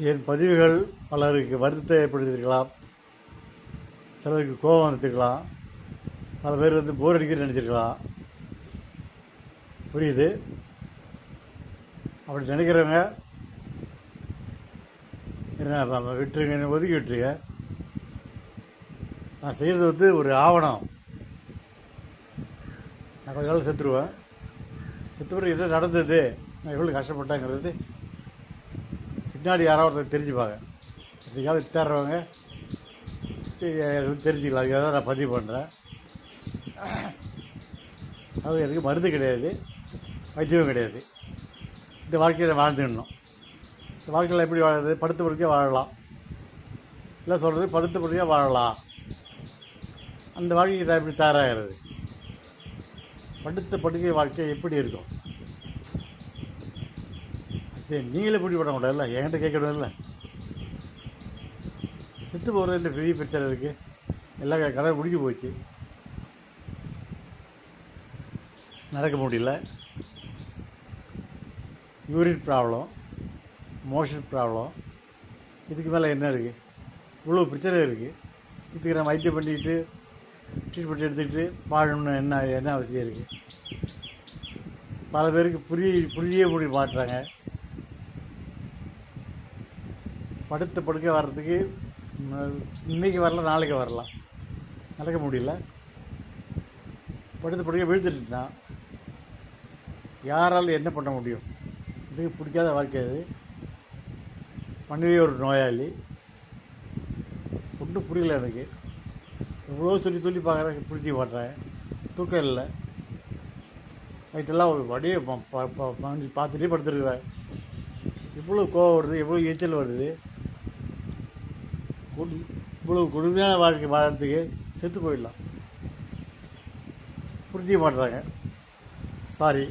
என் பதிவுகள் பலருக்கு வருத்தத்தை ஏற்படுத்தியிருக்கலாம், சிலருக்கு கோபம் வந்துருக்கலாம், பல பேர் போர் அடிக்க நினச்சிருக்கலாம். புரியுது. அப்படி நினைக்கிறவங்க என்ன விட்டுருங்க, என்னை ஒதுக்கி விட்டுருங்க. நான் செய்கிறது ஒரு ஆவணம். நான் கொஞ்ச நாள் செத்துருவேன். செத்துப்பிறகு என்ன நடந்தது, நான் எவ்வளோ கஷ்டப்பட்டேங்கிறது பின்னாடி யாராவது ஒருத்தர் தெரிஞ்சுப்பாங்க. எதுக்காவது தேடுறவங்க தெரிஞ்சுக்கலாம். அதுக்காக தான் நான் பதிவு பண்ணுறேன். அது எனக்கு மருந்து கிடையாது, வைத்தியம் கிடையாது. இந்த வாழ்க்கையை வாழ்ந்துடணும். இந்த வாழ்க்கையில் எப்படி வாழறது? படுத்த படுக்கையாக வாழலாம். இல்லை சொல்கிறது படுத்த படுக்கையாக வாழலாம். அந்த வாழ்க்கைக்கு நான் எப்படி தயாராகிறது? படுத்த படுக்கை வாழ்க்கை எப்படி இருக்கும்? சரி, நீங்களே பிடி பண்ண முடியல, என்கிட்ட கேட்கணும். இல்லை, செத்து போகிறது பெரிய பிரச்சனை இருக்குது. எல்லா கதை முடிஞ்சு போச்சு, நடக்க முடியல. யூரின் ப்ராப்ளம், மோஷன் ப்ராப்ளம், இதுக்கு மேலே என்ன இருக்குது? இவ்வளோ பிரச்சனை இருக்குது. இதுக்கு நான் வைத்தியம் பண்ணிக்கிட்டு ட்ரீட்மெண்ட் எடுத்துக்கிட்டு வாழணும்னு என்ன அவசியம் இருக்குது? பல பேருக்கு புரிய முடிய மாட்டுறாங்க. படுத்த படுக்க வர்றதுக்கு இன்றைக்கி வரலாம், நாளைக்கு வரலாம், நடக்க முடியல. படுத்த படுக்க விழுந்துட்டுனா யாரால் என்ன பண்ண முடியும்? இதுக்கு பிடிக்காத வாழ்க்கை. அது பண்ணவே ஒரு நோயாளி. ஒன்றும் புரியல எனக்கு. எவ்வளோ சொல்லி பார்க்குறேன், பிடிச்சி மாட்டேன். தூக்கம் இல்லை, நைட்டெல்லாம் ஒரு வடியை பார்த்துட்டே படுத்துருக்குறேன். இவ்வளோ கோவம் வருது, எவ்வளோ எரிச்சல் வருது. இவ்வளோ கொடுமையான வாழ்க்கை வாழறதுக்கு செத்து போயிடலாம். புரிஞ்சிக்க மாட்டுறாங்க. சாரி.